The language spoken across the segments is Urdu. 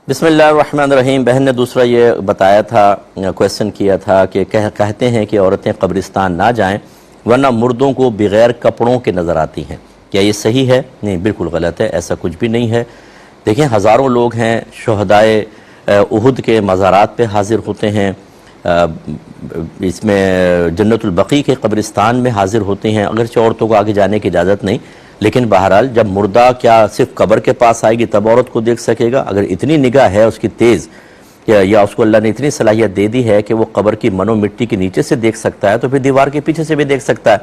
بسم اللہ الرحمن الرحیم۔ بہن نے دوسرا یہ بتایا تھا، کویسچن کیا تھا کہ کہتے ہیں کہ عورتیں قبرستان نہ جائیں ورنہ مردوں کو بغیر کپڑوں کے نظر آتی ہیں، کیا یہ صحیح ہے؟ نہیں، بالکل غلط ہے، ایسا کچھ بھی نہیں ہے۔ دیکھیں، ہزاروں لوگ ہیں شہدائے احد کے مزارات پہ حاضر ہوتے ہیں، اس میں جنت البقیع کے قبرستان میں حاضر ہوتے ہیں، اگرچہ عورتوں کو آگے جانے کی اجازت نہیں، لیکن بہرحال جب مردہ کیا صرف قبر کے پاس آئے گی تب عورت کو دیکھ سکے گا؟ اگر اتنی نگاہ ہے اس کی تیز، یا اس کو اللہ نے اتنی صلاحیت دے دی ہے کہ وہ قبر کی منو مٹی کے نیچے سے دیکھ سکتا ہے، تو پھر دیوار کے پیچھے سے بھی دیکھ سکتا ہے۔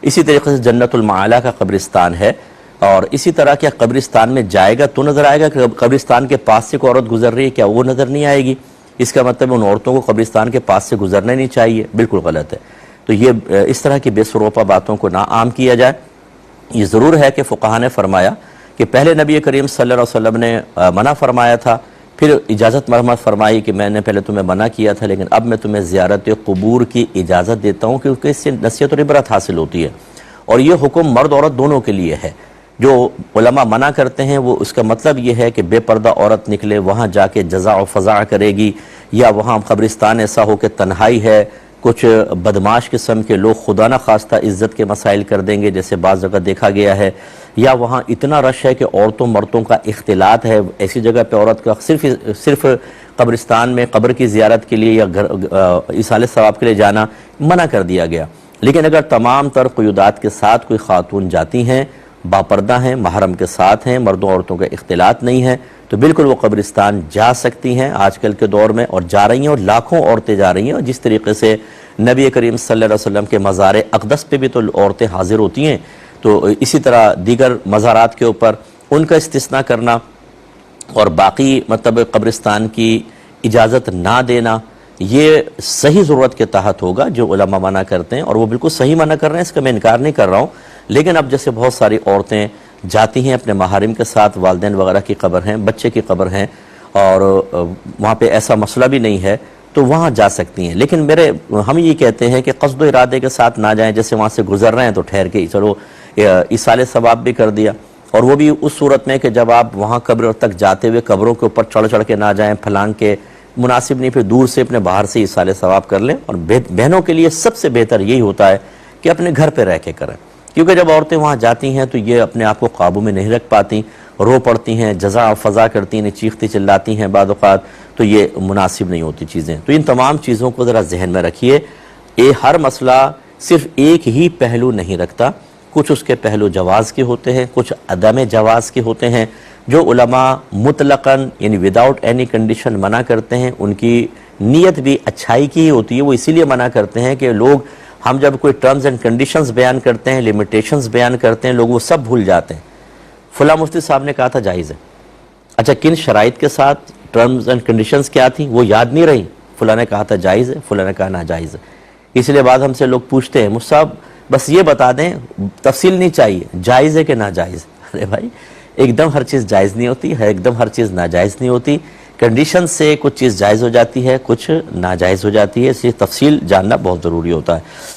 اسی طریقے سے جنت المعالی کا قبرستان ہے، اور اسی طرح کیا قبرستان میں جائے گا تو نظر آئے گا کہ قبرستان کے پاس سے کوئی عورت گزر رہی ہے، کیا وہ نظر نہیں آئے گی؟ اس کا مطلب ان عورتوں کو قبرستان کے پاس سے گزرنا نہیں چاہیے، بالکل غلط ہے۔ تو یہ اس طرح کی بے سروپا باتوں کو نہ عام کیا جائے۔ یہ ضرور ہے کہ فقہاء نے فرمایا کہ پہلے نبی کریم صلی اللہ علیہ وسلم نے منع فرمایا تھا، پھر اجازت مرحمت فرمائی کہ میں نے پہلے تمہیں منع کیا تھا لیکن اب میں تمہیں زیارت قبور کی اجازت دیتا ہوں، کیونکہ اس سے نصیحت اور عبرت حاصل ہوتی ہے، اور یہ حکم مرد عورت دونوں کے لیے ہے۔ جو علماء منع کرتے ہیں وہ اس کا مطلب یہ ہے کہ بے پردہ عورت نکلے، وہاں جا کے جزا و فضا کرے گی، یا وہاں قبرستان ایسا ہو کہ تنہائی ہے، کچھ بدماش قسم کے لوگ خدا نہ خواستہ عزت کے مسائل کر دیں گے جیسے بعض جگہ دیکھا گیا ہے، یا وہاں اتنا رش ہے کہ عورتوں مردوں کا اختلاط ہے، ایسی جگہ پہ عورت کا صرف قبرستان میں قبر کی زیارت کے لیے یا ایصال ثواب کے لیے جانا منع کر دیا گیا۔ لیکن اگر تمام تر قیودات کے ساتھ کوئی خاتون جاتی ہیں، باپردہ ہیں، محرم کے ساتھ ہیں، مردوں عورتوں کا اختلاط نہیں ہے، تو بالکل وہ قبرستان جا سکتی ہیں آج کل کے دور میں، اور جا رہی ہیں، اور لاکھوں عورتیں جا رہی ہیں۔ اور جس طریقے سے نبی کریم صلی اللہ علیہ وسلم کے مزار اقدس پہ بھی تو عورتیں حاضر ہوتی ہیں، تو اسی طرح دیگر مزارات کے اوپر ان کا استثناء کرنا اور باقی مطلب قبرستان کی اجازت نہ دینا، یہ صحیح ضرورت کے تحت ہوگا جو علماء منع کرتے ہیں، اور وہ بالکل صحیح منع کر رہے ہیں، اس کا میں انکار نہیں کر رہا ہوں۔ لیکن اب جیسے بہت ساری عورتیں جاتی ہیں اپنے محارم کے ساتھ، والدین وغیرہ کی قبر ہیں، بچے کی قبر ہیں، اور وہاں پہ ایسا مسئلہ بھی نہیں ہے، تو وہاں جا سکتی ہیں۔ لیکن ہم یہ کہتے ہیں کہ قصد و ارادے کے ساتھ نہ جائیں، جیسے وہاں سے گزر رہے ہیں تو ٹھہر کے چلو ایصال ثواب بھی کر دیا، اور وہ بھی اس صورت میں کہ جب آپ وہاں قبر تک جاتے ہوئے قبروں کے اوپر چڑھ کے نہ جائیں، پھلانگ کے، مناسب نہیں، پھر دور سے اپنے باہر سے ایصال ثواب کر لیں۔ اور بہنوں کے لیے سب سے بہتر یہی ہوتا ہے کہ اپنے گھر پہ رہ کے کریں، کیونکہ جب عورتیں وہاں جاتی ہیں تو یہ اپنے آپ کو قابو میں نہیں رکھ پاتی، رو پڑتی ہیں، جزا و فضا کرتی ہیں، چیختی چلاتی ہیں بعض اوقات، تو یہ مناسب نہیں ہوتی چیزیں۔ تو ان تمام چیزوں کو ذرا ذہن میں رکھیے۔ ہر مسئلہ صرف ایک ہی پہلو نہیں رکھتا، کچھ اس کے پہلو جواز کے ہوتے ہیں، کچھ عدم جواز کے ہوتے ہیں۔ جو علماء مطلقاً یعنی وداؤٹ اینی کنڈیشن منع کرتے ہیں، ان کی نیت بھی اچھائی کی ہی ہوتی ہے، وہ اسی لیے منع کرتے ہیں کہ لوگ، ہم جب کوئی ٹرمز اینڈ کنڈیشنز بیان کرتے ہیں، لیمیٹیشنز بیان کرتے ہیں، لوگ وہ سب بھول جاتے ہیں۔ فلاں مفتی صاحب نے کہا تھا جائز ہے، اچھا کن شرائط کے ساتھ، ٹرمز اینڈ کنڈیشنز کیا تھیں وہ یاد نہیں رہی، فلاں نے کہا تھا جائز ہے، فلاں نے کہا ناجائز ہے۔ اس لیے بعد ہم سے لوگ پوچھتے ہیں، مفتی صاحب بس یہ بتا دیں، تفصیل نہیں چاہیے، جائز ہے کہ ناجائز؟ ارے بھائی، ایک دم ہر چیز جائز نہیں ہوتی ہے، ایک دم ہر چیز ناجائز نہیں ہوتی، کنڈیشن سے کچھ چیز جائز ہو جاتی ہے، کچھ ناجائز ہو جاتی ہے، اس لیے تفصیل جاننا بہت ضروری ہوتا ہے۔